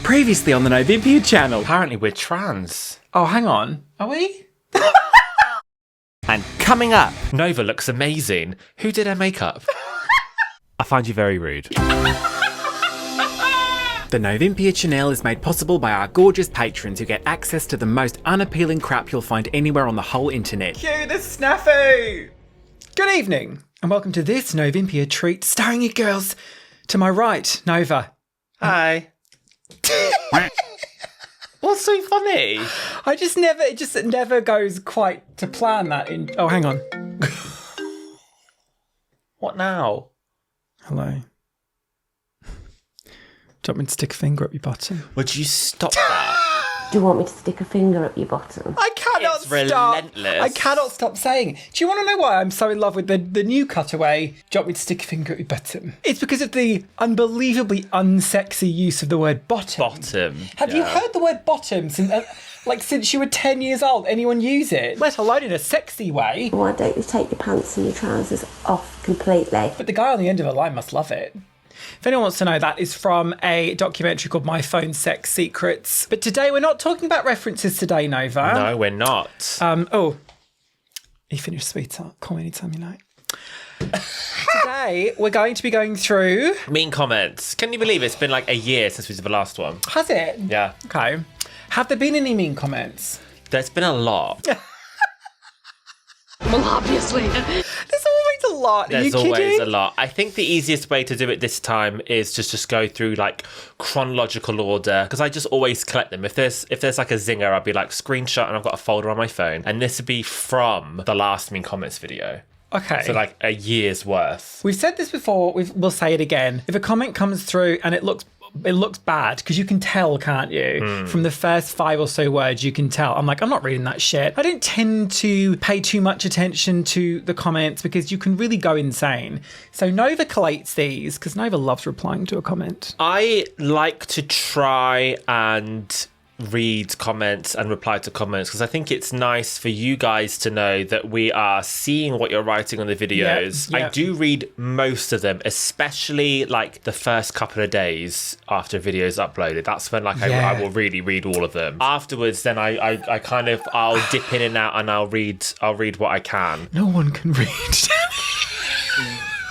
Previously on the Novympia channel. Apparently we're trans. Oh, hang on. Are we? And coming up, Nova looks amazing. Who did her makeup? I find you very rude. The Novympia channel is made possible by our gorgeous patrons who get access to the most unappealing crap you'll find anywhere on the whole internet. Cue the snafu! Good evening, and welcome to this Novympia treat starring you girls. To my right, Nova. Hi. What's so funny? It just never goes quite to plan that in. Oh, hang on. What now? Hello. Do you want me to stick a finger up your bottom? Would you stop that? Do you want me to stick a finger up your bottom? I cannot It's stop. relentless. I cannot stop saying it. Do you want to know why I'm so in love with the new cutaway? Do you want me to stick a finger at your bottom? It's because of the unbelievably unsexy use of the word bottom. Bottom. Have you heard the word bottom since you were 10 years old? Anyone use it? Let alone in a sexy way. Why don't you take your pants and your trousers off completely? But the guy on the end of the line must love it. If anyone wants to know, that is from a documentary called My Phone Sex Secrets. But today we're not talking about references today, Nova. No, we're not. You finished, sweetheart. Call me anytime you like. Today we're going to be going through... Mean comments. Can you believe it's been like a year since we did the last one? Has it? Yeah. Okay. Have there been any mean comments? There's been a lot. Well, obviously. There's always a lot. There's Are you always kidding? a lot. I think the easiest way to do it this time is just go through like chronological order, because I just always collect them. If there's like a zinger, I'll be like screenshot and I've got a folder on my phone, and this would be from the last mean comments video. Okay. So like a year's worth. We've said this before, we'll say it again. If a comment comes through and it looks bad, because you can tell, can't you? From the first 5 or so words, you can tell. I'm not reading that shit. I don't tend to pay too much attention to the comments because you can really go insane. So Nova collates these because Nova loves replying to a comment. I like to try and read comments and reply to comments because I think it's nice for you guys to know that we are seeing what you're writing on the videos. Yep. I do read most of them, especially like the first couple of days after a video is uploaded. That's when I will really read all of them. Afterwards, then I'll dip in and out and I'll read what I can. No one can read.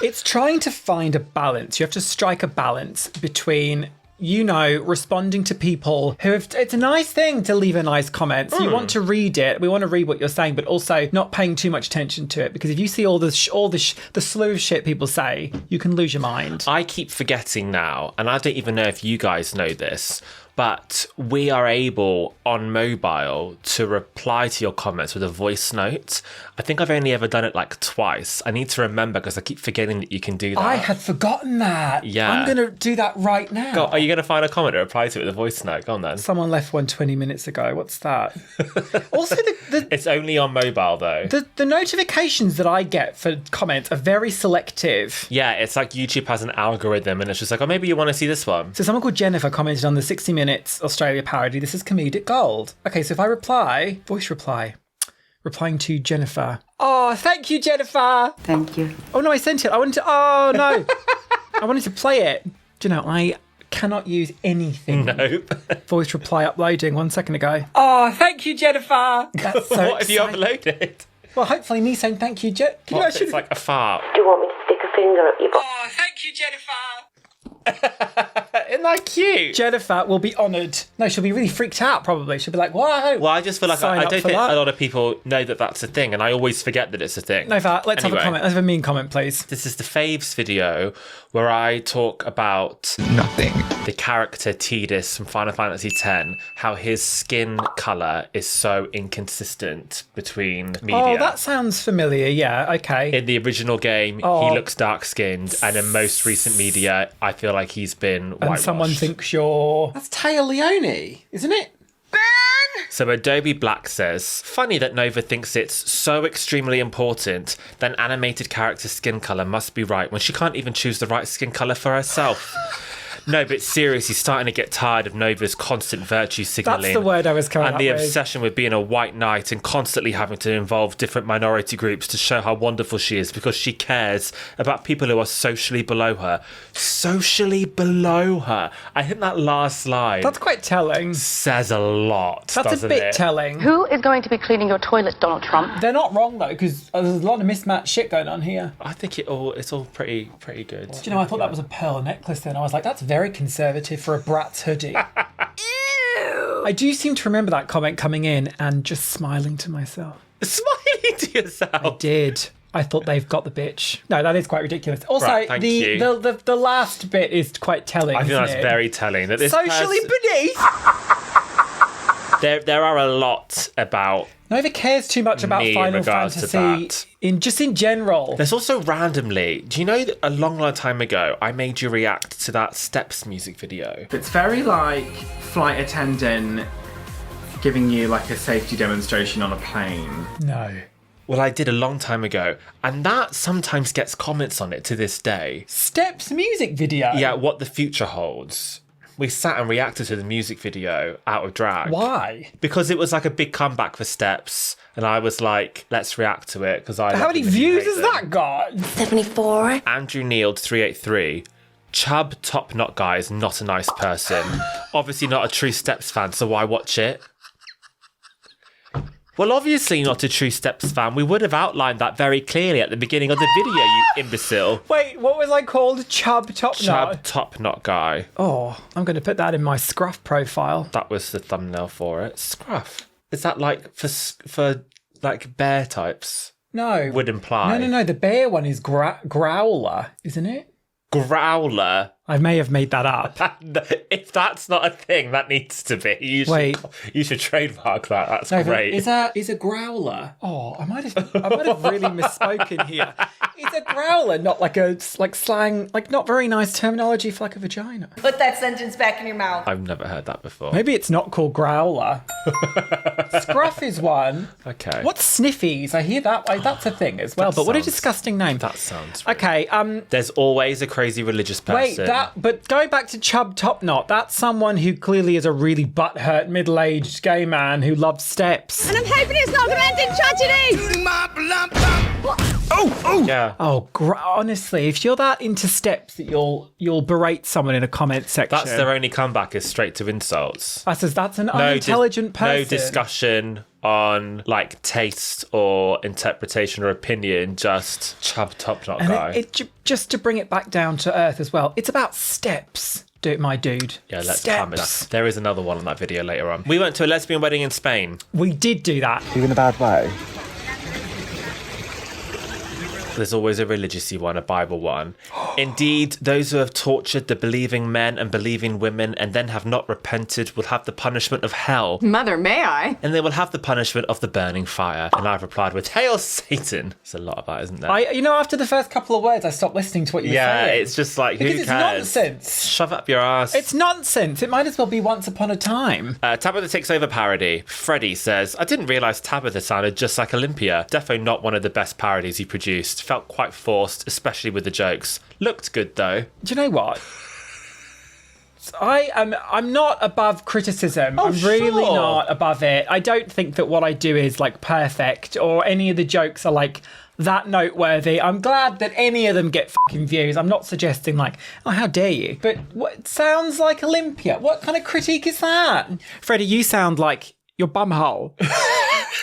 It's trying to find a balance. You have to strike a balance between, responding to people who have... It's a nice thing to leave a nice comment. So you want to read it. We want to read what you're saying, but also not paying too much attention to it. Because if you see all the slew of shit people say, you can lose your mind. I keep forgetting now, and I don't even know if you guys know this, but we are able on mobile to reply to your comments with a voice note. I think I've only ever done it like twice. I need to remember because I keep forgetting that you can do that. I had forgotten that. Yeah. I'm going to do that right now. Are you going to find a comment to reply to it with a voice note? Go on then. Someone left one 20 minutes ago. What's that? Also, It's only on mobile though. the notifications that I get for comments are very selective. Yeah, it's like YouTube has an algorithm and it's just like, oh, maybe you want to see this one. So someone called Jennifer commented on the 60 Minutes Australia parody. This is comedic gold. Okay, so if I reply, voice reply, replying to Jennifer. Oh, thank you, Jennifer. Thank you. Oh, no, I sent it. I wanted to... Oh, no. I wanted to play it. Do you know, I cannot use anything. Nope. Voice reply uploading 1 second ago. Oh, thank you, Jennifer. That's so What have you uploaded? Well, hopefully me saying thank you, It's like a fart. Do you want me to stick a finger up your bottom? Oh, thank you, Jennifer. Isn't that cute? Jennifer will be honoured. No, she'll be really freaked out, probably. She'll be like, whoa. Well, I just feel like Sign I up don't for think that. a lot of people know that that's a thing, and I always forget that it's a thing. Nova, let's have a Anyway. comment. Let's have a mean comment, please. This is the faves video where I talk about the character Tidus from Final Fantasy X, how his skin colour is so inconsistent between media. Oh, that sounds familiar. Yeah, okay. In the original game, he looks dark-skinned, and in most recent media, I feel like he's been whitewashed. And someone thinks you're... That's Taya Leone, isn't it? So Adobe Black says, funny that Nova thinks it's so extremely important that an animated character's skin colour must be right when she can't even choose the right skin colour for herself. No, but seriously, starting to get tired of Nova's constant virtue signalling. That's the word I was coming up And the with. obsession with being a white knight and constantly having to involve different minority groups to show how wonderful she is because she cares about people who are socially below her. Socially below her. I think that last line That's quite telling. says a lot, That's a doesn't bit it? telling. Who is going to be cleaning your toilets, Donald Trump? They're not wrong though, because there's a lot of mismatched shit going on here. I think it's all pretty good. Do you know, I thought that was a pearl necklace then. I was like, that's very conservative for a Bratz hoodie. Ew. I do seem to remember that comment coming in and just smiling to myself. Smiling to yourself. I did. I thought they've got the bitch. No, that is quite ridiculous. Also, Right, thank you. the last bit is quite telling. I think isn't that's it? very telling. That this Socially beneath. there are a lot about. Nova cares too much about Me in Final regards to Fantasy in general. There's also randomly. Do you know that a long time ago I made you react to that Steps music video? It's very like flight attendant giving you like a safety demonstration on a plane. No. Well, I did a long time ago, and that sometimes gets comments on it to this day. Steps music video. Yeah, what the future holds. We sat and reacted to the music video out of drag. Why? Because it was like a big comeback for Steps, and I was like, let's react to it because I. How many views has that got? 74. Andrew Neald 383. Chub Top Knot guy is not a nice person. Obviously not a true Steps fan, so why watch it? Well, obviously not a true Steps fan. We would have outlined that very clearly at the beginning of the video, you imbecile. Wait, what was I called? Chub Top Chub Knot? Top Knot guy. Oh, I'm going to put that in my Scruff profile. That was the thumbnail for it. Scruff. Is that like for like bear types? No. Would imply. No. The bear one is Growler, isn't it? Growler. I may have made that up. If that's not a thing, that needs to be. You should trademark that. That's great. Is a growler? Oh, I might have really misspoken here. Is a growler not like slang, like not very nice terminology for like a vagina? Put that sentence back in your mouth. I've never heard that before. Maybe it's not called growler. Scruff is one. Okay. What's sniffies? I hear that. That's a thing as well. But what a disgusting name. That sounds rude. Okay. There's always a crazy religious person. Wait, but going back to Chub Top Knot, that's someone who clearly is a really butthurt middle-aged gay man who loves Steps. And I'm hoping it's not going to end in tragedy. Yeah. Oh, honestly, if you're that into Steps that you'll berate someone in a comment section. That's their only comeback is straight to insults. That's an unintelligent person. No discussion on like taste or interpretation or opinion, just Chub Top Knot guy. And just to bring it back down to earth as well, it's about Steps, my dude. Yeah, let's Steps. calm it down. There is another one on that video later on. We went to a lesbian wedding in Spain. We did do that. You in a bad way? There's always a religious-y one, a Bible one. Indeed, those who have tortured the believing men and believing women and then have not repented will have the punishment of hell. Mother, may I? And they will have the punishment of the burning fire. And I've replied with, Hail Satan! There's a lot of that, isn't there? After the first couple of words, I stopped listening to what you were saying. Yeah, it's just like, because who it's cares? nonsense. Shove up your ass. It's nonsense. It might as well be Once Upon a Time. Tabitha Takes Over parody. Freddie says, I didn't realise Tabitha sounded just like Olympia. Defo not one of the best parodies he produced. Felt quite forced, especially with the jokes. Looked good though. Do you know what? I'm not above criticism. I'm really sure. not above it. I don't think that what I do is like perfect or any of the jokes are like that noteworthy. I'm glad that any of them get fucking views. I'm not suggesting like, oh, how dare you? But what sounds like Olympia? What kind of critique is that? Freddie, you sound like your bumhole.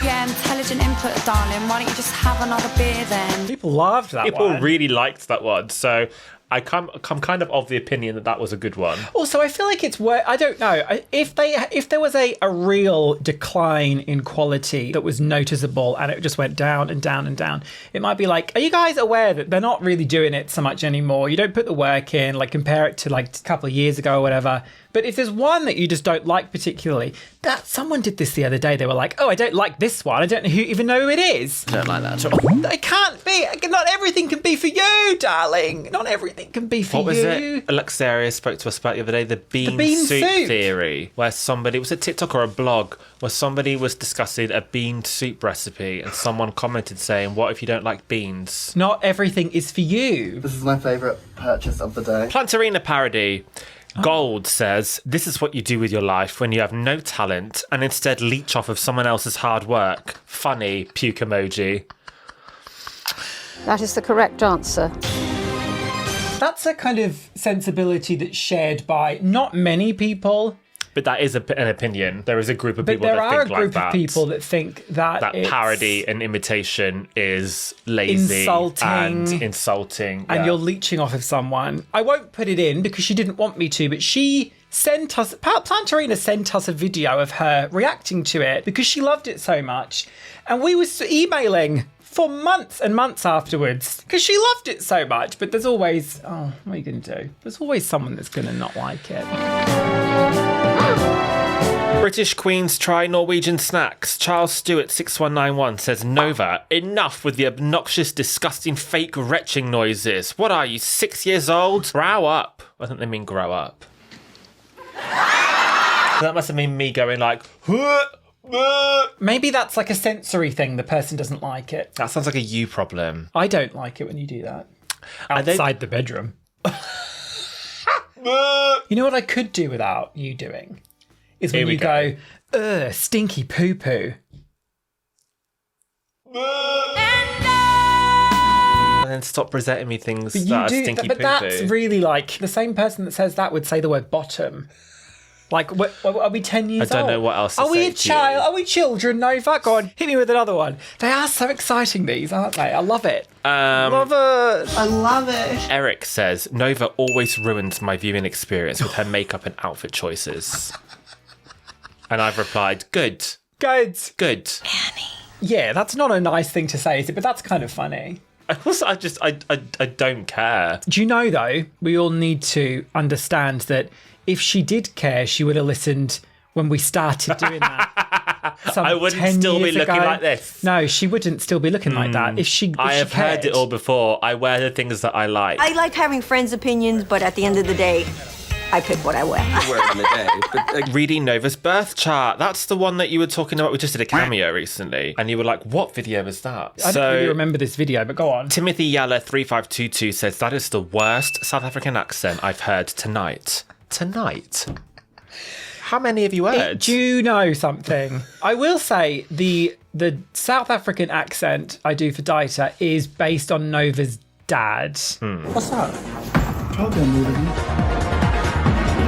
Yeah, intelligent input, darling. Why don't you just have another beer then? People loved that People one. really liked that one. So I come kind of the opinion that that was a good one. Also, I feel like it's worth. I don't know if there was a real decline in quality that was noticeable and it just went down and down and down. It might be like, are you guys aware that they're not really doing it so much anymore? You don't put the work in. Like compare it to like a couple of years ago or whatever. But if there's one that you just don't like particularly, that someone did this the other day. They were like, oh, I don't like this one. I don't even know who it is. I don't like that at all. It can't be. Not everything can be for you, darling. Not everything can be for you. What was it? Alexaria spoke to us about the other day, the bean soup theory, where somebody, was it TikTok or a blog, where somebody was discussing a bean soup recipe and someone commented saying, what if you don't like beans? Not everything is for you. This is my favourite purchase of the day. Plantarina parody. Gold says, this is what you do with your life when you have no talent and instead leech off of someone else's hard work. Funny, puke emoji. That is the correct answer. That's a kind of sensibility that's shared by not many people. But that is an opinion. There is a group of But people there that are think a like group that. of people that think that it's Parody and imitation is lazy and insulting. and you're leeching off of someone. I won't put it in because she didn't want me to, but she sent us, Plantarina sent us a video of her reacting to it because she loved it so much. And we were emailing for months and months afterwards because she loved it so much. But there's always, what are you going to do? There's always someone that's going to not like it. British Queens try Norwegian snacks. Charles Stewart 6191 says, Nova, enough with the obnoxious, disgusting, fake retching noises. What are you, 6 years old? Grow up. I think they mean grow up. That must have been me going like, Maybe that's like a sensory thing. The person doesn't like it. that sounds like a you problem. I don't like it when you do that. Outside the bedroom. You know what I could do without you doing? Is when Here we you go, ugh, stinky poo-poo. And then stop presenting me things But that are stinky but poo-poo. that's really like, the same person that says that would say the word bottom. Like, are we 10 years old? I don't know what else to Are we say a to child? you. Are we children? No, fuck on. Hit me with another one. They are so exciting, these, aren't they? I love it. Love it. I love it. Eric says, Nova always ruins my viewing experience with her makeup and outfit choices. And I've replied, good. Good. Good. Yeah, that's not a nice thing to say, is it? But that's kind of funny. I don't care. Do you know, though, we all need to understand that if she did care, she would have listened when we started doing that. I wouldn't 10 still be years looking ago. like this. No, she wouldn't still be looking like that. If she I if have she cared. heard it all before. I wear the things that I like. I like having friends' opinions, but at the end of the day, I pick what I wear. Reading Nova's birth chart. That's the one that you were talking about. We just did a cameo recently. And you were like, what video is that? I don't really remember this video, but go on. Timothy Yalla 3522 says, that is the worst South African accent I've heard tonight. Tonight? How many have you heard? Do you know something? I will say the South African accent I do for Dieter is based on Nova's dad. What's that?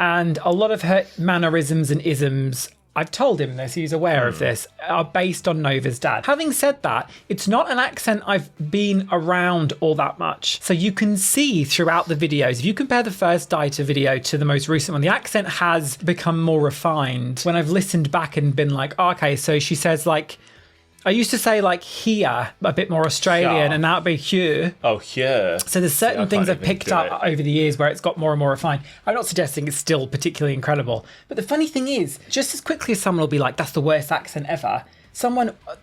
And a lot of her mannerisms and isms, I've told him this, he's aware of this, are based on Nova's dad. Having said that, it's not an accent I've been around all that much. So you can see throughout the videos, if you compare the first Dieter video to the most recent one, the accent has become more refined. When I've listened back and been like, oh, okay, so she says like, I used to say like here, a bit more Australian, Yeah. and now it'd be here. Oh, here. So there's certain I things can't I've even picked do up over the years where it's got more and more refined. I'm not suggesting it's still particularly incredible. But the funny thing is, just as quickly as someone will be like, that's the worst accent ever,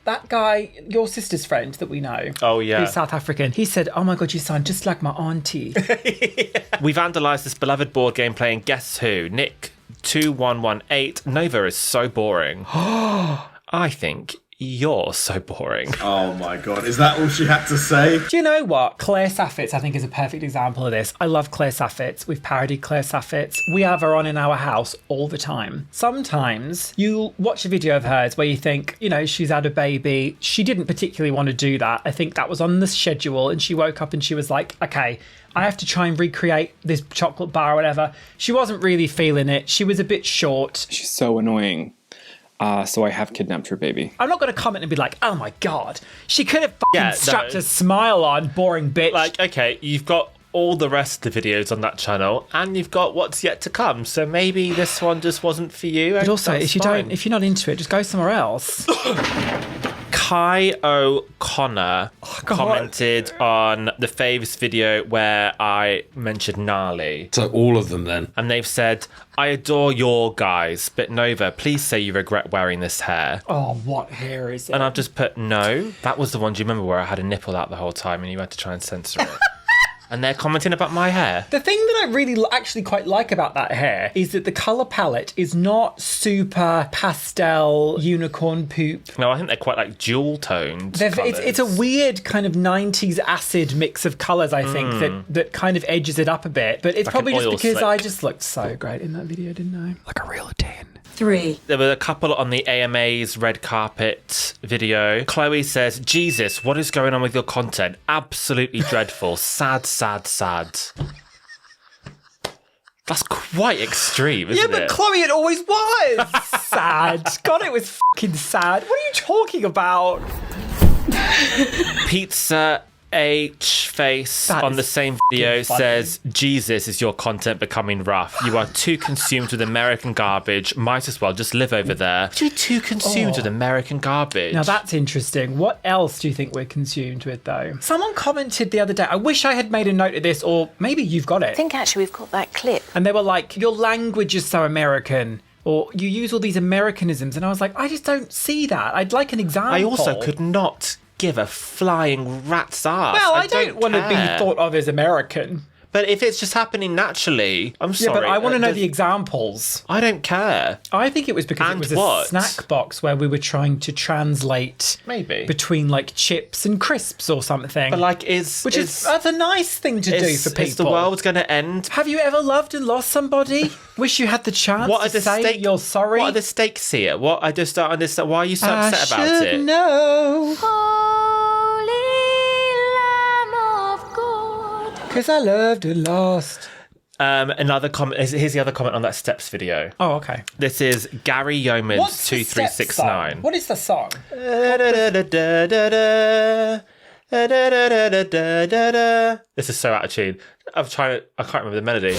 that guy, your sister's friend that we know, Oh, yeah. who's South African, he said, oh my God, you sound just like my auntie. We vandalised this beloved board game playing Guess Who. Nick 2118. Nova is so boring. I think you're so boring. Oh my God, is that all she had to say? Do you know what? Claire Saffitz, I think, is a perfect example of this. I love Claire Saffitz. We've parodied Claire Saffitz. We have her on in our house all the time. Sometimes you'll watch a video of hers where you think, you know, she's had a baby. She didn't particularly want to do that. I think that was on the schedule, and she woke up and she was like, okay, I have to try and recreate this chocolate bar or whatever. She wasn't really feeling it. She was a bit short. She's so annoying. So I have kidnapped her baby. I'm not going to comment and be like, oh my God, she could have strapped a smile on, boring bitch. Like, okay, you've got all the rest of the videos on that channel, and you've got what's yet to come. So maybe this one just wasn't for you. But also, That's if fine. you're not into it, just go somewhere else. Kai O'Connor commented on the faves video where I mentioned gnarly. So all of them then. And they've said, I adore your guys, but Nova, please say you regret wearing this hair. Oh, what hair is it? And I've just put, no. That was the one, do you remember, where I had a nipple out the whole time and you had to try and censor it? And they're commenting about my hair. The thing that I really actually quite like about that hair is that the colour palette is not super pastel unicorn poop. No, I think they're quite like jewel toned. It's a weird kind of 90s acid mix of colours, I think, that kind of edges it up a bit. But it's Like probably an just oil because slick. I just looked so great in that video, didn't I? Like a real 10. 3. There were a couple on the AMA's red carpet video. Chloe says, Jesus, what is going on with your content? Absolutely dreadful. Sad, sad, sad. That's quite extreme, isn't it? Yeah, but Chloe, it always was sad. God, it was fucking sad. What are you talking about? Pizza H face That on the is same video funny. says, Jesus, is your content becoming rough? You are too consumed with American garbage. Might as well just live over there. You're too consumed with American garbage. Now that's interesting. What else do you think we're consumed with, though? Someone commented the other day, I wish I had made a note of this, or maybe you've got it. I think actually we've got that clip. And they were like, your language is so American, or you use all these Americanisms. And I was like, I just don't see that. I'd like an example. I also could not give a flying rat's ass. Well, I don't want to be care. thought of as American. But if it's just happening naturally, I'm sorry. Yeah, but I want to know the examples. I don't care. I think it was because And it was what? a snack box where we were trying to translate Maybe. between like chips and crisps or something. But like, that's a nice thing to do for people. Is the world going to end? Have you ever loved and lost somebody? Wish you had the chance What are to the say you're sorry? What are the stakes here? What I just don't understand. Why are you so upset about should it? know. Because I loved and lost. Another comment. Here's the other comment on that Steps video. Oh, okay. This is Gary Yeomans What's the Steps 2369. song? What is the song? This is so out of tune. I can't remember the melody.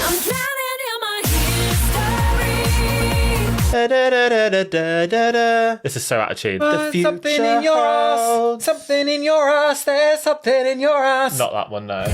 This is so out of tune. The future Something in your ass. holds- Something in your ass. There's something in your ass. Not that one, no.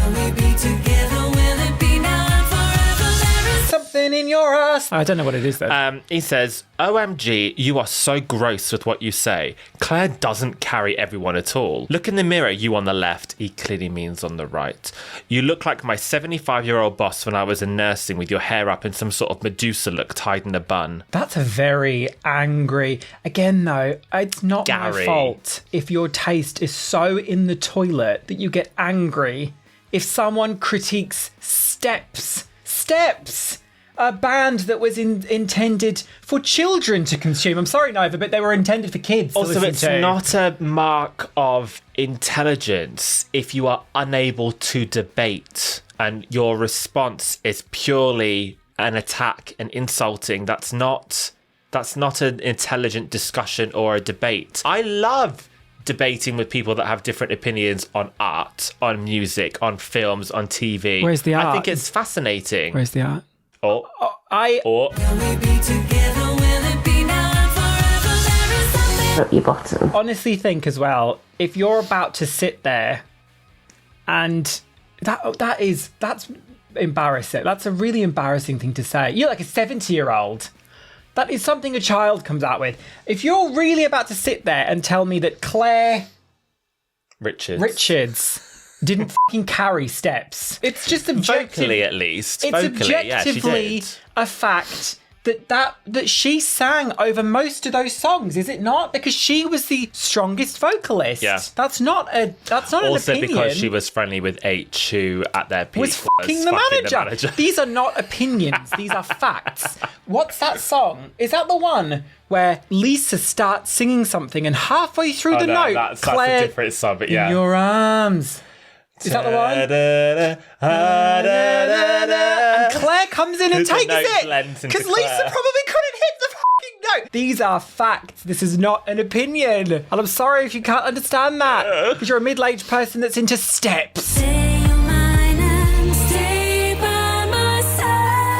Something in your ass. I don't know what it is then. He says, OMG, you are so gross with what you say. Claire doesn't carry everyone at all. Look in the mirror, you on the left. He clearly means on the right. You look like my 75-year-old boss when I was in nursing with your hair up in some sort of Medusa look tied in a bun. That's a very angry... Again, though, it's not my Gary. fault if your taste is so in the toilet that you get angry if someone critiques Steps. Steps! A band that was intended for children to consume. I'm sorry, Nova, but they were intended for kids to Also, listen it's to. not a mark of intelligence if you are unable to debate and your response is purely an attack and insulting. That's not an intelligent discussion or a debate. I love debating with people that have different opinions on art, on music, on films, on TV. Where's the art? I think it's fascinating. Where's the art? Or Up your bottom. honestly think as well, if you're about to sit there and that's embarrassing. That's a really embarrassing thing to say. You're like a 70-year-old. That is something a child comes out with. If you're really about to sit there and tell me that Claire Richards didn't fucking carry Steps, it's just objective. vocally, at least. It's Vocally, yeah, she objectively did. a fact that she sang over most of those songs, is it not? Because she was the strongest vocalist. Yeah. That's not an Also opinion. because she was friendly with H, who at their peak was fucking the manager. These are not opinions. These are facts. What's that song? Is that the one where Lisa starts singing something and halfway through the note, that's Claire, a different song, but yeah. in your arms. Is that the one? And Claire comes in and The takes note it blends into because Lisa Claire. probably couldn't hit the fucking note. These are facts. This is not an opinion. And I'm sorry if you can't understand that because you're a middle-aged person that's into Steps.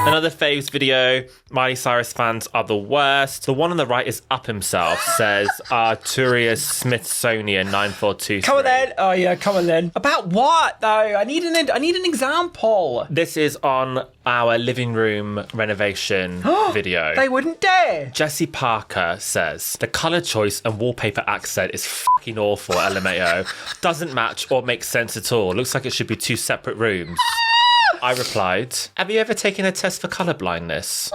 Another faves video. Miley Cyrus fans are the worst. The one on the right is Up Himself, says Arturius Smithsonian 9423. Come on then. Oh yeah, come on then. About what though? I need an example. This is on our living room renovation video. They wouldn't dare. Jessie Parker says, the colour choice and wallpaper accent is fucking awful, LMAO. Doesn't match or make sense at all. Looks like it should be two separate rooms. I replied, have you ever taken a test for colour blindness?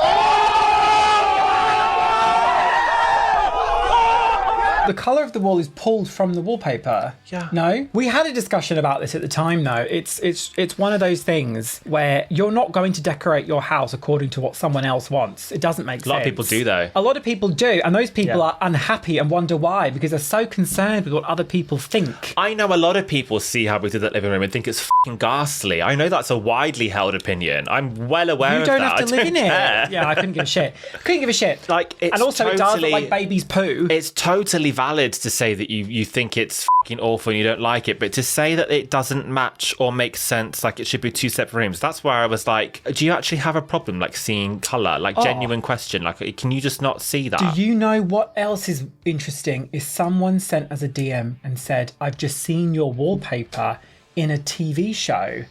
The colour of the wall is pulled from the wallpaper. Yeah. No? We had a discussion about this at the time though. It's one of those things where you're not going to decorate your house according to what someone else wants. It doesn't make sense. A lot of people do though. A lot of people do, and those people are unhappy and wonder why, because they're so concerned with what other people think. I know a lot of people see how we did that living room and think it's fucking ghastly. I know that's a widely held opinion. I'm well aware of that. You don't have to live in care. it. Yeah, I couldn't give a shit. Couldn't give a shit. Like, it's and also totally, it does look like baby's poo. It's totally valid to say that you think it's fucking awful and you don't like it, but to say that it doesn't match or make sense, like it should be two separate rooms, that's where I was like, do you actually have a problem like seeing colour? Like genuine question, like can you just not see that? Do you know what else is interesting? Is someone sent us a DM and said, I've just seen your wallpaper in a TV show.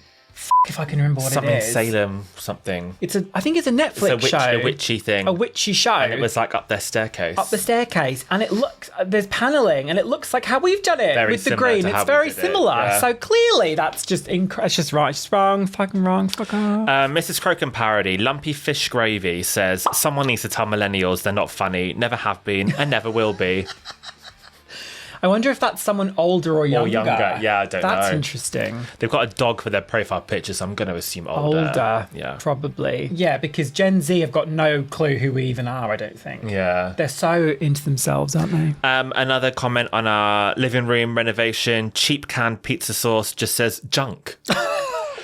If I can remember what something it is. Salem something. I think it's a Netflix show. A witchy thing. A witchy show. And it was like up their staircase. Up the staircase. And it looks, there's panelling and it looks like how we've done it very with the green. It's very similar. Yeah. So clearly that's just, it's just right. It's just wrong. Fucking wrong. Fuck off. Mrs. Croken Parody, Lumpy Fish Gravy says, someone needs to tell millennials they're not funny, never have been, and never will be. I wonder if that's someone older or younger. Yeah, I don't know. That's interesting. They've got a dog for their profile picture, so I'm going to assume older. Yeah. Probably. Yeah, because Gen Z have got no clue who we even are, I don't think. Yeah. They're so into themselves, aren't they? Another comment on our living room renovation, cheap canned pizza sauce just says junk.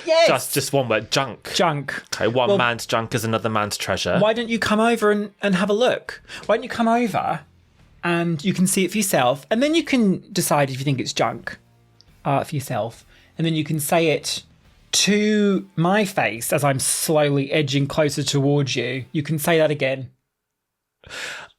Yes. Just one word, junk. Junk. Okay, one man's junk is another man's treasure. Why don't you come over and have a look? Why don't you come over and you can see it for yourself, and then you can decide if you think it's junk for yourself, and then you can say it to my face as I'm slowly edging closer towards you. You can say that again.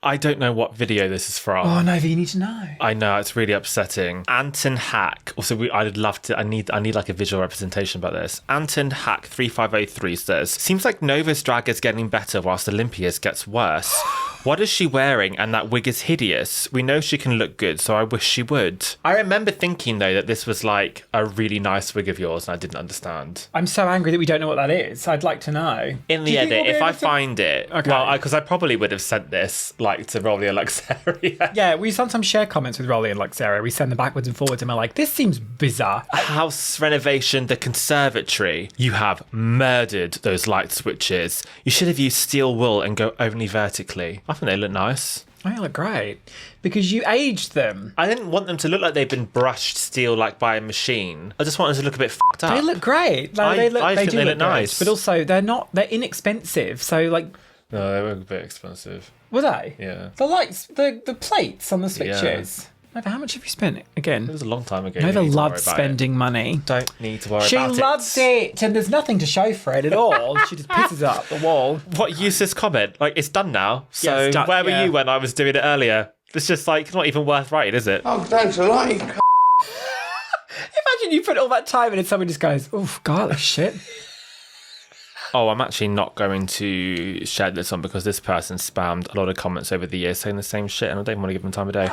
I don't know what video this is from. Oh, no, you need to know. I know, it's really upsetting. Anton Hack. Also, I'd love to. I need like a visual representation about this. Anton Hack 3503 says, seems like Nova's drag is getting better whilst Olympia's gets worse. What is she wearing? And that wig is hideous. We know she can look good, so I wish she would. I remember thinking, though, that this was like a really nice wig of yours, and I didn't understand. I'm so angry that we don't know what that is. I'd like to know. In the edit, if I find it, okay. Well, because I probably would have sent this like to Rolly and Luxaria. Yeah, we sometimes share comments with Rolly and Luxaria. We send them backwards and forwards, and we're like, this seems bizarre. House renovation, the conservatory. You have murdered those light switches. You should have used steel wool and go only vertically. I think they look nice. They look great because you aged them. I didn't want them to look like they've been brushed steel like by a machine. I just wanted them to look a bit fucked up. They look great. They do look nice. But also they're inexpensive. So like, no, they were a bit expensive. Were they? Yeah. The lights, the plates on the switches. Yeah. Nova, how much have you spent again? It was a long time ago. Nova loves spending money. Don't need to worry about it. She loves it, and there's nothing to show for it at all. She just pisses up the wall. What useless comment? Like, it's done now. So yeah, done, where were you when I was doing it earlier? It's just like, it's not even worth writing, is it? Oh, thanks a lot. Imagine you put all that time in and someone just goes, "Oof, garlic shit." Oh, I'm actually not going to share this on because this person spammed a lot of comments over the years saying the same shit, and I don't want to give them time of day.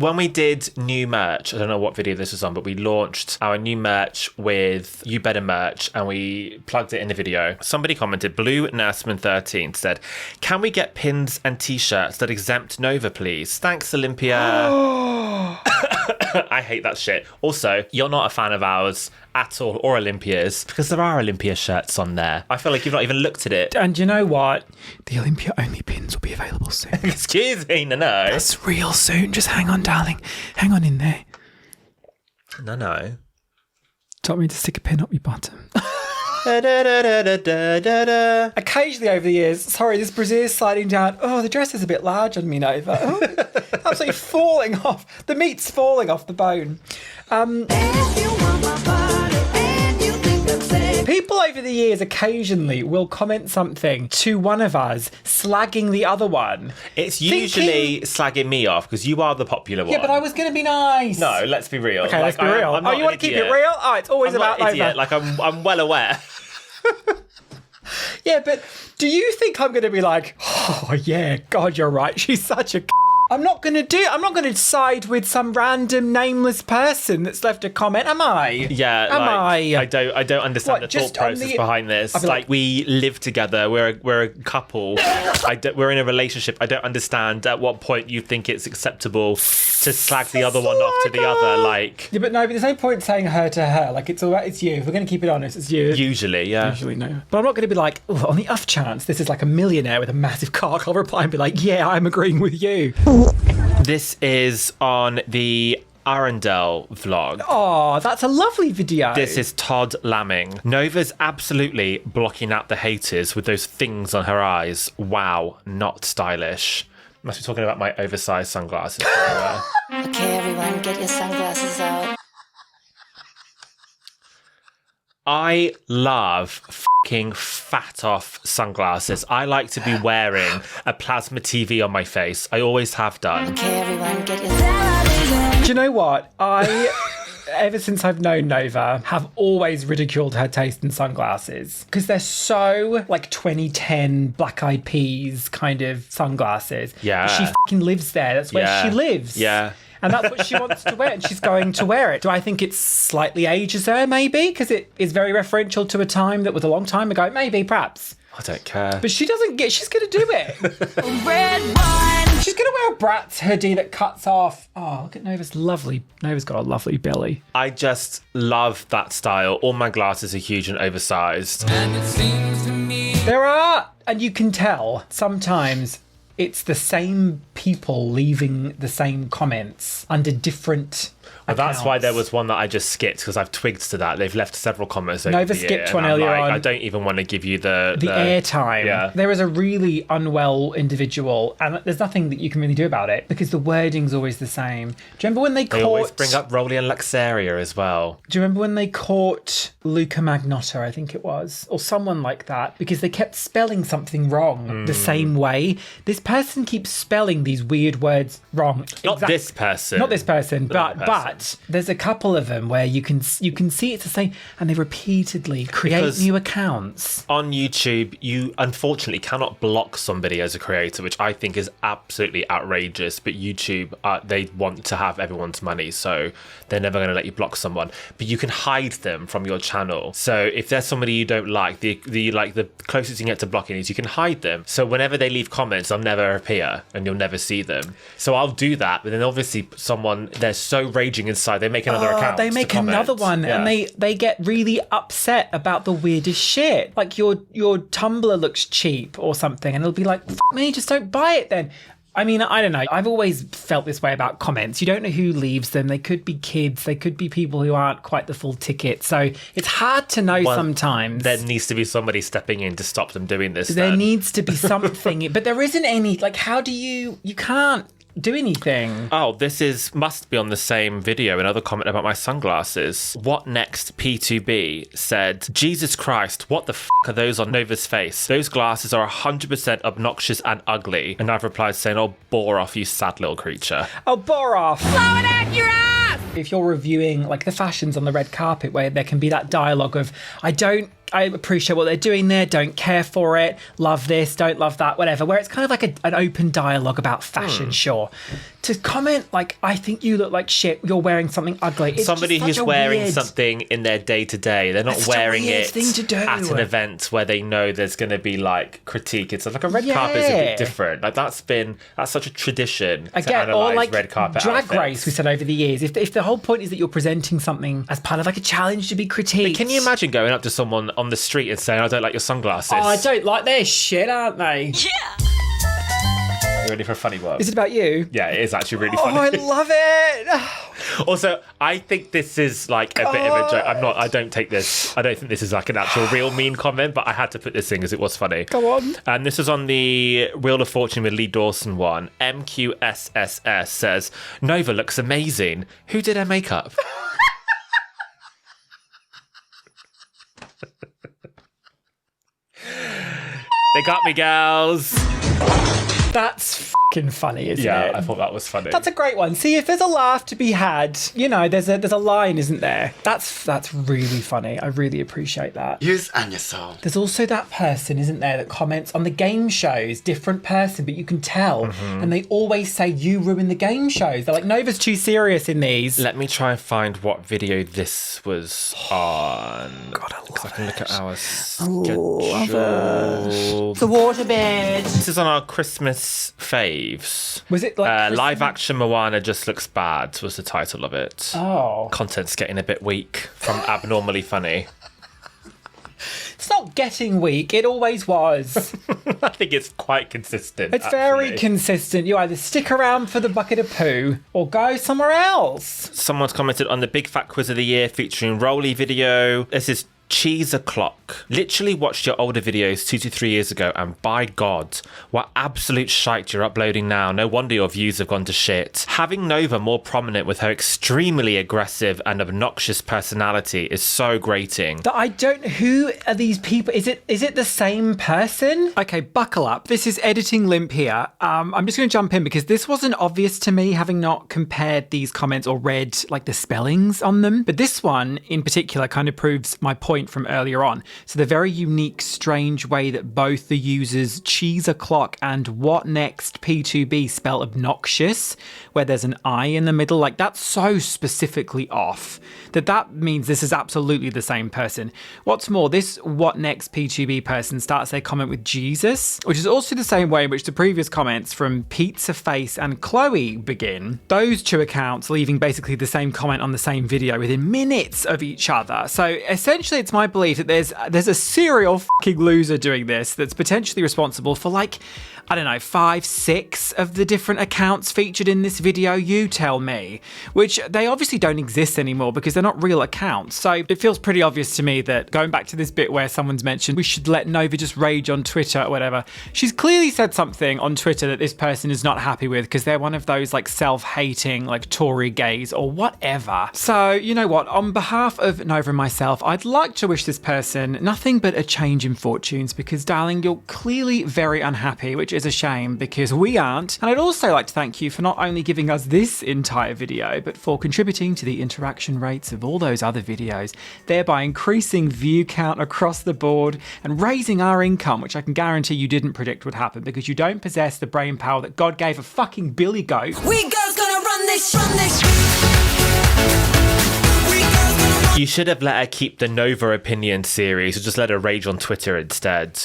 When we did new merch, I don't know what video this was on, but we launched our new merch with You Better merch, and we plugged it in the video. Somebody commented, Blue Nurseman13 said, can we get pins and t-shirts that exempt Nova, please? Thanks, Olympia. I hate that shit. Also, you're not a fan of ours at all, or Olympia's, because there are Olympia shirts on there. I feel like you've not even looked at it. And you know what? The Olympia only pins will be available soon. Excuse me, no. That's real soon. Just hang on, darling. Hang on in there. No. Do you want me to stick a pin up your bottom? Occasionally over the years, sorry, this brassiere is sliding down. Oh, the dress is a bit large on me, Nova. Oh, absolutely falling off. The meat's falling off the bone. People over the years occasionally will comment something to one of us, slagging the other one. It's usually slagging me off because you are the popular one. Yeah, but I was going to be nice. No, let's be real. Okay, let's be real. I'm not you want to keep it real? Oh, it's always I'm about not an idiot. Nova. Like, I'm well aware. Yeah, but do you think I'm going to be like, oh, yeah, God, you're right. She's such a I'm not going to side with some random nameless person that's left a comment, am I? Yeah, I don't understand the thought process behind this. Like, we live together. We're a couple. We're in a relationship. I don't understand at what point you think it's acceptable to slag the other one off to the other. Like, yeah, but there's no point saying her to her. Like, it's all right. It's you. If we're going to keep it honest, it's you. Usually, yeah. Usually, no. But I'm not going to be like, oh, on the off chance this is like a millionaire with a massive car, I'll reply and be like, yeah, I'm agreeing with you. This is on the Arundel vlog. Oh, that's a lovely video. This is Todd Lamming. Nova's absolutely blocking out the haters with those things on her eyes. Wow, not stylish. Must be talking about my oversized sunglasses. Okay, everyone, get your sunglasses out. I love fucking fat off sunglasses. I like to be wearing a plasma TV on my face. I always have done. Okay, everyone, get your sunglasses out. Do you know what? Ever since I've known Nova, have always ridiculed her taste in sunglasses because they're so like 2010 Black Eyed Peas kind of sunglasses. Yeah. She fucking lives there. That's where she lives. Yeah. And that's what she wants to wear, and she's going to wear it. Do I think it's slightly ages her? Maybe, because it is very referential to a time that was a long time ago. Maybe, perhaps. I don't care. But she doesn't get. She's going to do it. Red wine. She's going to wear a Bratz hoodie that cuts off. Oh, look at Nova's lovely. Nova's got a lovely belly. I just love that style. All my glasses are huge and oversized. And it seems to me there are, and you can tell sometimes. It's the same people leaving the same comments under different accounts. That's why there was one that I just skipped because I've twigged to that. They've left several comments over Nova the skipped year, one and I'm earlier like, on. I don't even want to give you the airtime. Yeah. There is a really unwell individual, and there's nothing that you can really do about it because the wording's always the same. Do you remember when they always bring up Rolly and Luxaria as well. Do you remember when they caught Luca Magnotta, I think it was, or someone like that, because they kept spelling something wrong the same way? This person keeps spelling these weird words wrong. Not this person, but there's a couple of them where you can see it's the same, and they repeatedly create new accounts. On YouTube, you unfortunately cannot block somebody as a creator, which I think is absolutely outrageous. But YouTube, they want to have everyone's money, so they're never going to let you block someone. But you can hide them from your channel. So if there's somebody you don't like, the closest you can get to blocking is you can hide them. So whenever they leave comments, they'll never appear and you'll never see them. So I'll do that, but then obviously they're so raging inside, they make another account. They make another one, and they get really upset about the weirdest shit. Like your Tumblr looks cheap or something, and it'll be like, F me, just don't buy it then. I mean, I don't know. I've always felt this way about comments. You don't know who leaves them. They could be kids. They could be people who aren't quite the full ticket. So it's hard to know sometimes. There needs to be somebody stepping in to stop them doing this. There needs to be something. But there isn't any. Like, how do you can't do anything. Oh, must be on the same video. Another comment about my sunglasses. What next? P2B said, Jesus Christ, what the f*** are those on Nova's face? Those glasses are 100% obnoxious and ugly. And I've replied saying, oh, bore off, you sad little creature. Oh, bore off. Blow it out your ass! If you're reviewing like the fashions on the red carpet where there can be that dialogue of, I appreciate what they're doing there, don't care for it, love this, don't love that, whatever, where it's kind of like an open dialogue about fashion, sure. To comment like, I think you look like shit, you're wearing something ugly. It's somebody who's wearing something in their day-to-day. They're not wearing it thing to do. At an event where they know there's going to be like critique. It's like a red carpet is a bit different. Like that's such a tradition to analyse like red carpet Drag outfits. Race, we said over the years. If the whole point is that you're presenting something as part of like a challenge to be critiqued. But can you imagine going up to someone on the street and saying, I don't like your sunglasses? Oh, I don't like their shit, aren't they? Yeah. You ready for a funny one? Is it about you? Yeah, it is actually really funny. Oh, I love it. Also, I think this is like a bit of a joke. I don't think this is like an actual real mean comment, but I had to put this in because it was funny. Go on. And this is on the Wheel of Fortune with Lee Dawson one. MQSSS says, Nova looks amazing. Who did her makeup? They got me, girls. That's fucking funny, isn't it? Yeah, I thought that was funny. That's a great one. See, if there's a laugh to be had, you know, there's a line, isn't there? That's really funny. I really appreciate that. Use and your soul. There's also that person, isn't there, that comments on the game shows, different person, but you can tell. And they always say, you ruin the game shows. They're like, Nova's too serious in these. Let me try and find what video this was on. God, I love I can look at our love schedule. The waterbed. This is on our Christmas faves. Was it like live action Moana Just Looks Bad was the title of it. Oh. Content's getting a bit weak from Abnormally Funny. It's not getting weak. It always was. I think it's quite consistent. It's very consistent. You either stick around for the bucket of poo or go somewhere else. Someone's commented on the Big Fat Quiz of the Year featuring Rolly video. This is Cheese O'Clock. Literally watched your older videos 2 to 3 years ago, and by God, what absolute shite you're uploading now. No wonder your views have gone to shit. Having Nova more prominent with her extremely aggressive and obnoxious personality is so grating. Who are these people? Is it the same person? Okay, buckle up. This is Editing Limp here. I'm just going to jump in because this wasn't obvious to me, having not compared these comments or read like the spellings on them. But this one in particular kind of proves my point from earlier on. So the very unique, strange way that both the users Cheese O'Clock and What Next P2B spell obnoxious, where there's an I in the middle, like that's so specifically off that means this is absolutely the same person. What's more, this What Next P2B person starts their comment with Jesus, which is also the same way in which the previous comments from Pizza Face and Chloe begin. Those two accounts leaving basically the same comment on the same video within minutes of each other. So essentially it's my belief that there's a serial fucking loser doing this that's potentially responsible for like, I don't know, 5, 6 of the different accounts featured in this video, you tell me. Which they obviously don't exist anymore because they're not real accounts. So it feels pretty obvious to me that going back to this bit where someone's mentioned we should let Nova just rage on Twitter or whatever, she's clearly said something on Twitter that this person is not happy with because they're one of those like self-hating like Tory gays or whatever. So you know what, on behalf of Nova and myself, I'd like to wish this person nothing but a change in fortunes because darling, you're clearly very unhappy, which is a shame because we aren't. And I'd also like to thank you for not only giving us this entire video, but for contributing to the interaction rates of all those other videos, thereby increasing view count across the board and raising our income, which I can guarantee you didn't predict would happen because you don't possess the brain power that God gave a fucking billy goat. We girls gonna run this, run this. You should have let her keep the Nova opinion series or just let her rage on Twitter instead.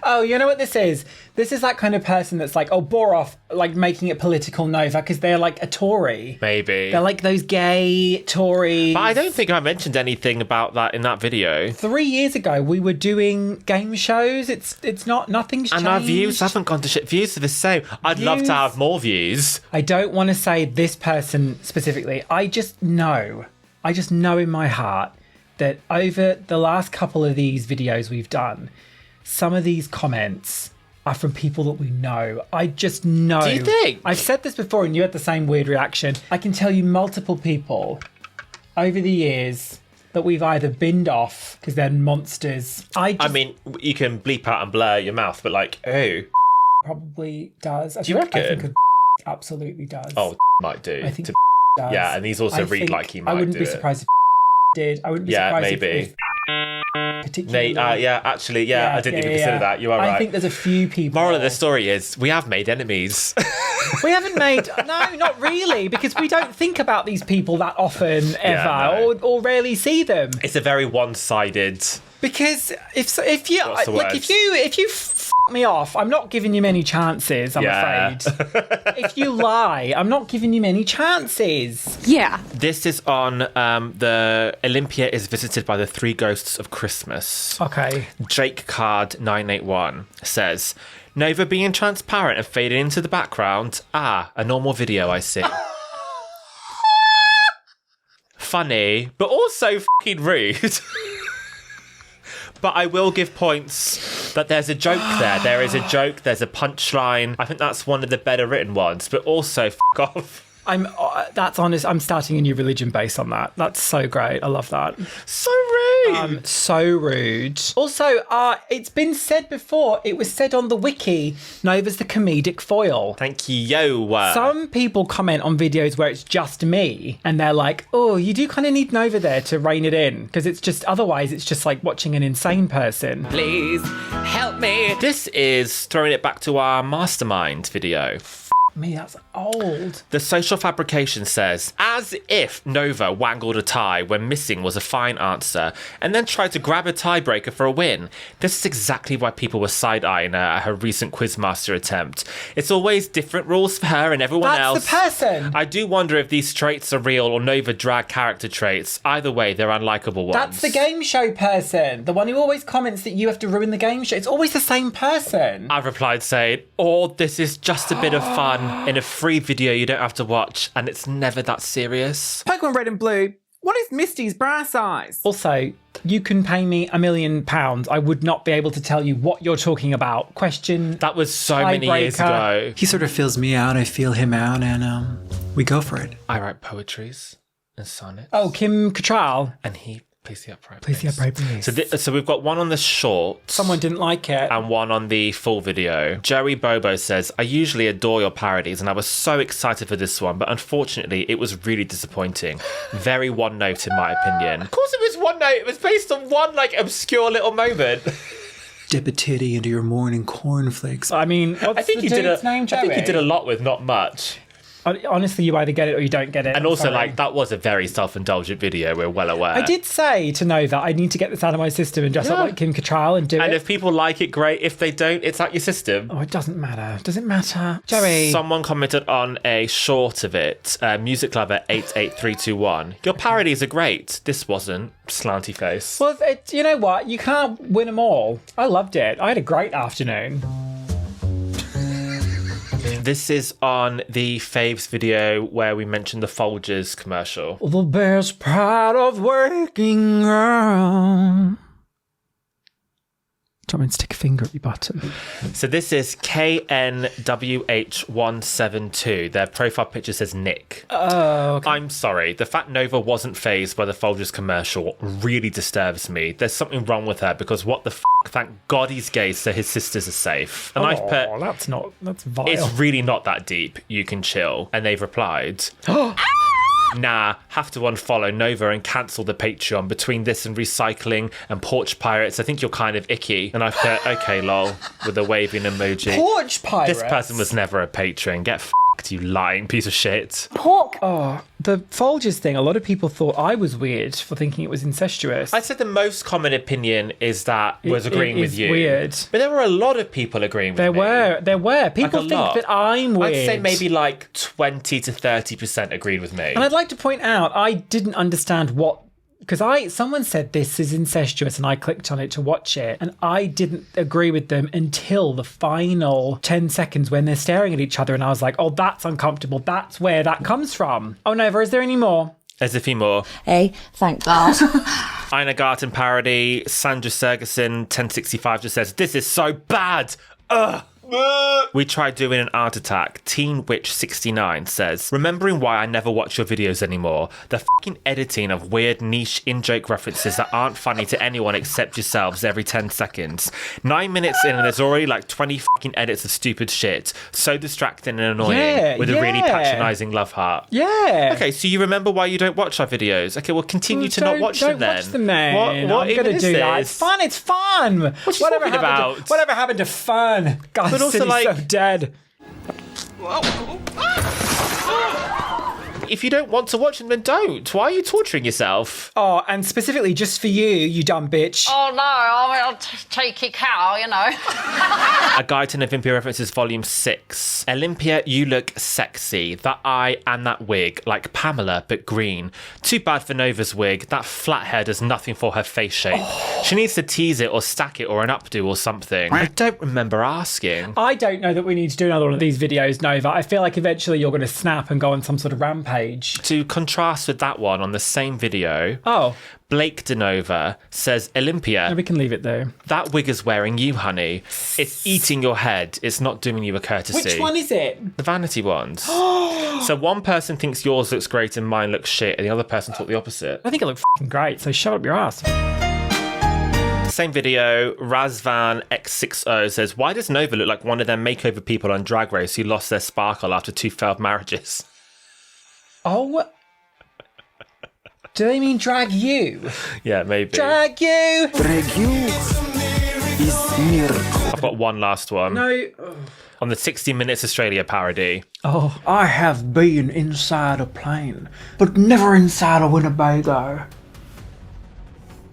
Oh, you know what this is? This is that kind of person that's like, oh, bore off, like making it political Nova because they're like a Tory. Maybe. They're like those gay Tories. But I don't think I mentioned anything about that in that video. 3 years ago, we were doing game shows. Nothing's changed. And our views haven't gone to shit. Views are the same. I'd love to have more views. I don't want to say this person specifically. I just know in my heart that over the last couple of these videos we've done, some of these comments are from people that we know. I just know. Do you think? I've said this before and you had the same weird reaction. I can tell you multiple people over the years that we've either binned off because they're monsters. I mean, you can bleep out and blur your mouth, but like, oh. Probably does. Do you reckon? I think absolutely does. Oh, might do. I think does. Yeah, and these also read like he might do. I wouldn't be surprised if did. I wouldn't be surprised maybe. if particularly. I didn't even consider that. You are right. I think there's a few people. Moral of the story is we have made enemies. We haven't made... No, not really, because we don't think about these people that often, ever, or rarely see them. It's a very one-sided... Because if you f me off, I'm not giving you many chances, I'm afraid. If you lie, I'm not giving you many chances. Yeah. This is on the Olympia is visited by the 3 ghosts of Christmas. Okay. Jake Card 981 says, Nova being transparent and fading into the background. Ah, a normal video, I see. Funny, but also fucking rude. But I will give points that there's a joke there. There is a joke, there's a punchline. I think that's one of the better written ones, but also fuck off. That's honest. I'm starting a new religion based on that. That's so great. I love that. So rude. So rude. Also, it's been said before. It was said on the wiki. Nova's the comedic foil. Thank you. Some people comment on videos where it's just me, and they're like, "Oh, you do kind of need Nova there to rein it in, because it's just otherwise it's just like watching an insane person." Please help me. This is throwing it back to our mastermind video. Me, that's old. The social fabrication says, as if Nova wangled a tie when missing was a fine answer, and then tried to grab a tiebreaker for a win. This is exactly why people were side-eyeing her at her recent Quizmaster attempt. It's always different rules for her and everyone else. That's the person. I do wonder if these traits are real or Nova drag character traits. Either way, they're unlikable ones. That's the game show person. The one who always comments that you have to ruin the game show. It's always the same person. I've replied saying, this is just a bit of fun in a free video you don't have to watch, and it's never that serious. Pokemon Red and Blue, what is Misty's bra size? Also, you can pay me £1 million. I would not be able to tell you what you're talking about. Question. That was so many years ago. He sort of fills me out, I feel him out, and we go for it. I write poetries and sonnets. Oh, Kim Cattrall. And he plays the upright bass. Plays the upright bass. So we've got one on the short. Someone didn't like it. And one on the full video. Joey Bobo says, I usually adore your parodies and I was so excited for this one, but unfortunately it was really disappointing. Very one note in my opinion. Of course it was one note. It was based on one obscure little moment. Dip a titty into your morning cornflakes. I mean, what's I think the dude's name, Joey? I think he did a lot with not much. Honestly, you either get it or you don't get it. And also, that was a very self-indulgent video, we're well aware. I did say to Nova, I need to get this out of my system and dress up like Kim Cattrall and do it. And if people like it, great. If they don't, it's out your system. Oh, it doesn't matter. Does it matter? Joey. Someone commented on a short of it, Music Lover 88321. Your parodies are great. This wasn't. Slanty face. Well, you know what? You can't win them all. I loved it. I had a great afternoon. This is on the Faves video where we mentioned the Folgers commercial. The best part of working girl. Try and stick a finger at your button. So this is KNWH172. Their profile picture says Nick. Oh, okay. I'm sorry. The fact Nova wasn't fazed by the Folgers commercial really disturbs me. There's something wrong with her because what the f***? Thank God he's gay so his sisters are safe. And I've put... that's vile. It's really not that deep. You can chill. And they've replied... Nah, have to unfollow Nova and cancel the Patreon. Between this and recycling and porch pirates, I think you're kind of icky. And I put, okay, lol, with a waving emoji. Porch pirates? This person was never a patron. Get f***ed, you lying piece of shit. Pork. Oh, the Folgers thing, a lot of people thought I was weird for thinking it was incestuous. I'd say the most common opinion is that was agreeing with you. Weird. But there were a lot of people agreeing with me. There were. People think that I'm weird. I'd say maybe 20 to 30% agreed with me. And I'd like to point out, I didn't understand what... Because someone said this is incestuous and I clicked on it to watch it and I didn't agree with them until the final 10 seconds when they're staring at each other and I was like, oh, that's uncomfortable. That's where that comes from. Oh, Nova, is there any more? There's a few more. Hey, thank God. Ina Garten parody, Sandra Sergeson 1065 just says, this is so bad. Ugh. We tried doing an art attack. Teen Witch 69 says, remembering why I never watch your videos anymore. The fucking editing of weird niche in-joke references that aren't funny to anyone except yourselves every 10 seconds. 9 minutes in and there's already 20 fucking edits of stupid shit. So distracting and annoying with a really patronising love heart. Yeah. Okay, so you remember why you don't watch our videos. Okay, well continue to not watch them then. Watch them then. What I'm going to do that. It's fun. It's fun. What are you talking about? Whatever happened to fun? God, but also so dead. If you don't want to watch them, then don't. Why are you torturing yourself? Oh, and specifically just for you dumb bitch. Oh no, I'll take your cow, you know. A Guide to Novympia References Volume 6. Olympia, you look sexy. That eye and that wig, like Pamela, but green. Too bad for Nova's wig. That flat hair does nothing for her face shape. She needs to tease it or stack it or an updo or something. I don't remember asking. I don't know that we need to do another one of these videos, Nova. I feel like eventually you're going to snap and go on some sort of rampage. page. To contrast with that one, on the same video, Oh, Blake Denova says, Olympia, we can leave it though. that wig is wearing you, honey. It's eating your head. It's not doing you a courtesy. Which one is it? The vanity ones. So one person thinks yours looks great and mine looks shit, and the other person thought the opposite. I think it looked fucking great, so shut up your ass. Same video, Razvan X60 says, why does Nova look like one of them makeover people on Drag Race who lost their sparkle after 2 failed marriages? Oh, do they mean drag you? Yeah, maybe. Drag you! Drag you is miracle. I've got one last one. No. On the 60 Minutes Australia parody. Oh, I have been inside a plane, but never inside a Winnebago.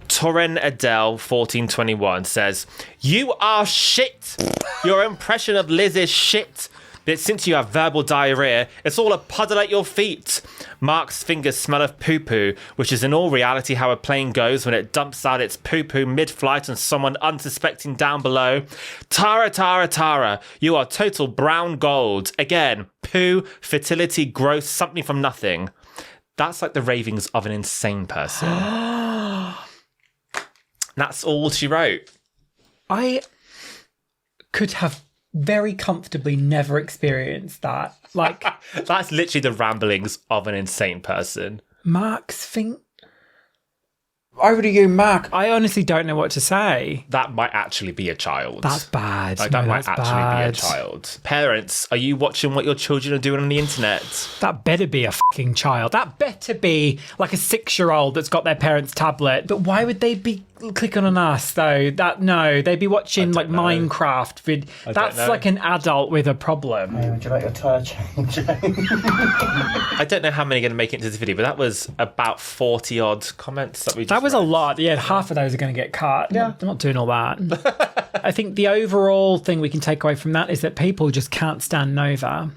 Torrent Adele 1421 says, you are shit. Your impression of Liz is shit. But since you have verbal diarrhea, it's all a puddle at your feet. Mark's fingers smell of poo-poo, which is in all reality how a plane goes when it dumps out its poo-poo mid-flight on someone unsuspecting down below. Tara, Tara, Tara, you are total brown gold. Again, poo, fertility, growth, something from nothing. That's like the ravings of an insane person. That's all she wrote. I could have very comfortably never experienced that. Like, that's literally the ramblings of an insane person. Mark's thing. Over to you, Mark. I honestly don't know what to say. That might actually be a child. That's bad. Like, that might that's actually bad. be a child. Parents, are you watching what your children are doing on the internet? That better be a fucking child. That better be like a 6-year-old that's got their parents' tablet. But why would they be clicking on us though? They'd be watching like Minecraft. That's like an adult with a problem. Hey, would you like your tire change? I don't know how many are going to make it into this video, but that was about 40 odd comments that we just That was a read. lot. Yeah, half of those are going to get cut. Yeah. I'm not doing all that. I think the overall thing we can take away from that is that people just can't stand Nova.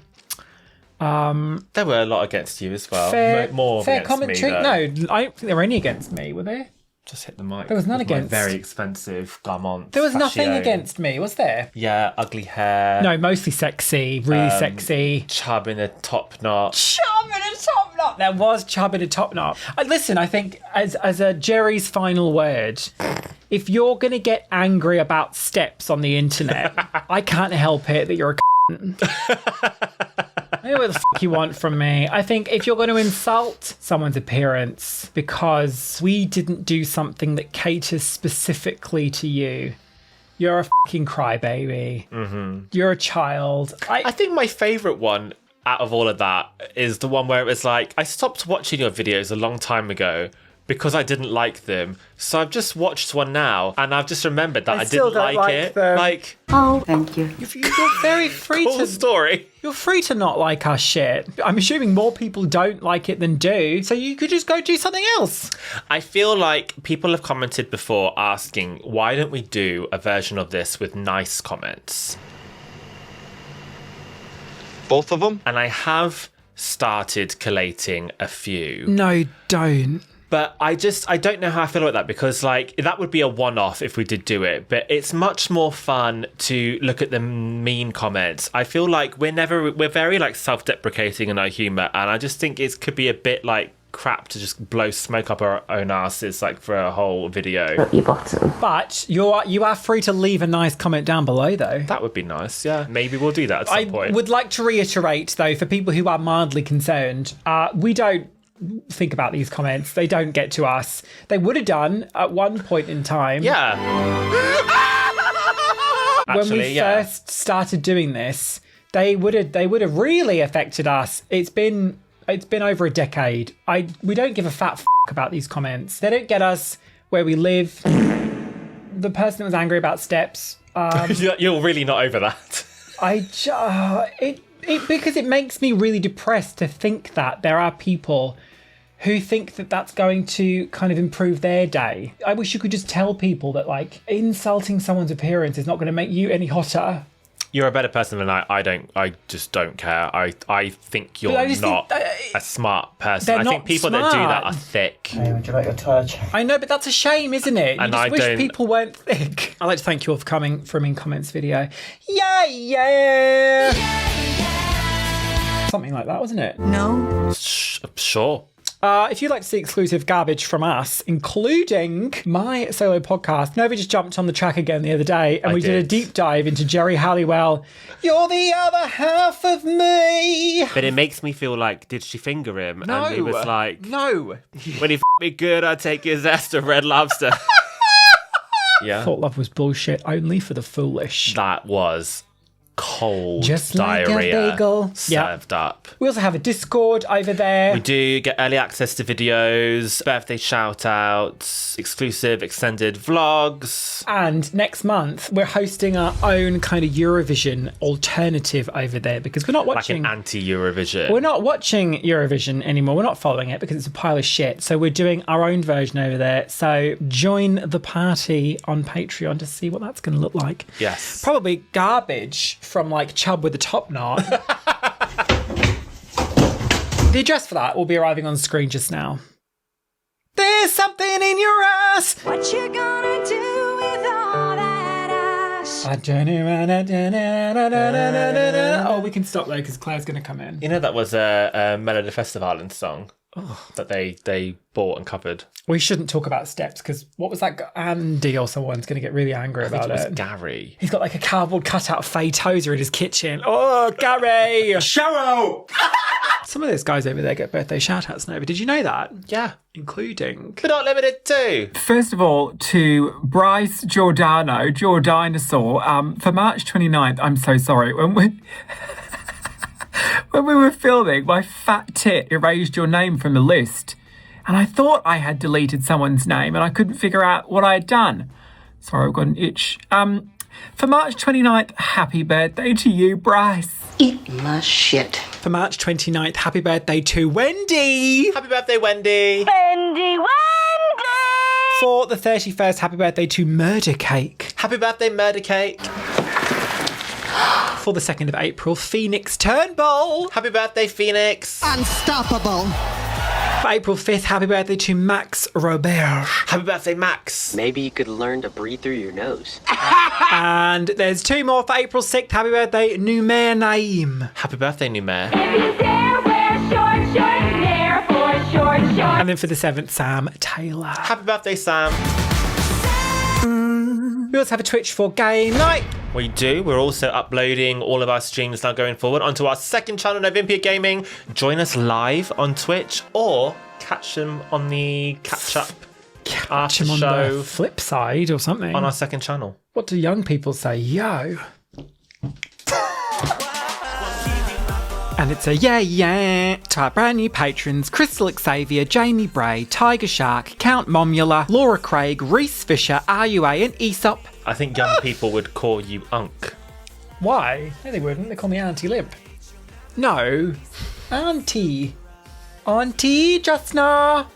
There were a lot against you as well. Fair against commentary. me, though. No, I think they were only against me, were they? Just hit the mic. There was none with my against. very expensive Garmont. There was nothing fascio. against me, was there? Yeah, ugly hair. No, mostly sexy, really sexy. Chub in a top knot. Chub in a top knot. There was chub in a top knot. Listen, I think as a Jerry's final word, if you're going to get angry about steps on the internet, I can't help it that you're a I know what the f*** you want from me. I think if you're going to insult someone's appearance because we didn't do something that caters specifically to you, you're a fucking crybaby. Mm-hmm. You're a child. I think my favourite one out of all of that is the one where it was like, I stopped watching your videos a long time ago because I didn't like them. So I've just watched one now and I've just remembered that I still didn't don't like like it. them. Like, Oh, thank you. You're very free cool to story. You're free to not like our shit. I'm assuming more people don't like it than do, so you could just go do something else. I feel like people have commented before asking, why don't we do a version of this with nice comments? Both of them? And I have started collating a few. No, don't. But I don't know how I feel about that because, like, that would be a one-off if we did do it. But it's much more fun to look at the mean comments. I feel like we're very, like, self-deprecating in our humour. And I just think it could be a bit, like, crap to just blow smoke up our own asses, like, for a whole video. Up your bottom. But you are free to leave a nice comment down below, though. That would be nice, yeah. Maybe we'll do that at some point. I would like to reiterate, though, for people who are mildly concerned, we don't think about these comments. They don't get to us. They would have done at one point in time. Yeah. When we first started doing this, they would have really affected us. It's been over a decade. We don't give a fat about these comments. They don't get us where we live. The person that was angry about steps. You're really not over that. Because it makes me really depressed to think that there are people who think that that's going to kind of improve their day. I wish you could just tell people that, like, insulting someone's appearance is not going to make you any hotter. You're a better person than I just don't care. I think you're not a smart person. I think people that do that are thick. Hey, would you like your tire change? I know, but that's a shame, isn't it? And you I just wish don't- people weren't thick. I'd like to thank you all for coming from In Comments video. Yeah. Something like that, wasn't it? No. Shh, Sure. If you'd like to see exclusive garbage from us, including my solo podcast, Novi just jumped on the track again the other day and we did a deep dive into Jerry Halliwell. You're the other half of me. But it makes me feel like, did she finger him? No. And he was like, no. When he me good, I take his ass to Red Lobster. Yeah. Thought love was bullshit only for the foolish. That was cold Just diarrhea like a bagel. served up. We also have a Discord over there. We do get early access to videos, birthday shout-outs, exclusive extended vlogs. And next month, we're hosting our own kind of Eurovision alternative over there because we're not watching... Like an anti-Eurovision. We're not watching Eurovision anymore. We're not following it because it's a pile of shit. So we're doing our own version over there. So join the party on Patreon to see what that's going to look like. Yes. Probably garbage from like Chub with the top knot. The address for that will be arriving on screen just now. There's something in your ass. What you gonna do with all that ass? I don't know. Oh, we can stop though because Claire's going to come in. You know that was a Melody Festival song that they bought and covered. We shouldn't talk about steps because what was that? Andy or someone's going to get really angry about it. it. Was Gary. He's got like a cardboard cutout of Faye Tozer in his kitchen. Oh, Gary! Cheryl! Some of those guys over there get birthday shout-outs now, but did you know that? Yeah. Including... But not limited to. First of all, to Bryce Giordano, Giordinosaur, for March 29th, I'm so sorry, when we were filming, my fat tit erased your name from the list. And I thought I had deleted someone's name and I couldn't figure out what I had done. Sorry, I've got an itch. For March 29th, happy birthday to you, Bryce. Eat my shit. For March 29th, happy birthday to Wendy. Happy birthday, Wendy. Wendy! For the 31st, happy birthday to Murder Cake. Happy birthday, Murder Cake. For the 2nd of April, Phoenix Turnbull. Happy birthday, Phoenix. Unstoppable. For April 5th, happy birthday to Max Robert. Happy birthday, Max. Maybe you could learn to breathe through your nose. And there's 2 more for April 6th. Happy birthday, Numair Naeem. Happy birthday, Numair. If you dare wear short shorts, therefore short shorts. And then for the 7th, Sam Taylor. Happy birthday, Sam. We also have a Twitch for Gay Night. We do. We're also uploading all of our streams now going forward onto our second channel, Novympia Gaming. Join us live on Twitch or catch them on the catch-up after Catch him on show the flip side or something. on our second channel. What do young people say? Yo. And it's a yeah to our brand new patrons: Crystal Xavier, Jamie Bray, Tiger Shark, Count Momula, Laura Craig, Reese Fisher, RUA and Aesop. I think young people would call you Unk. Why? No, they wouldn't. They call me Auntie Limp. No. Auntie. Auntie Justna.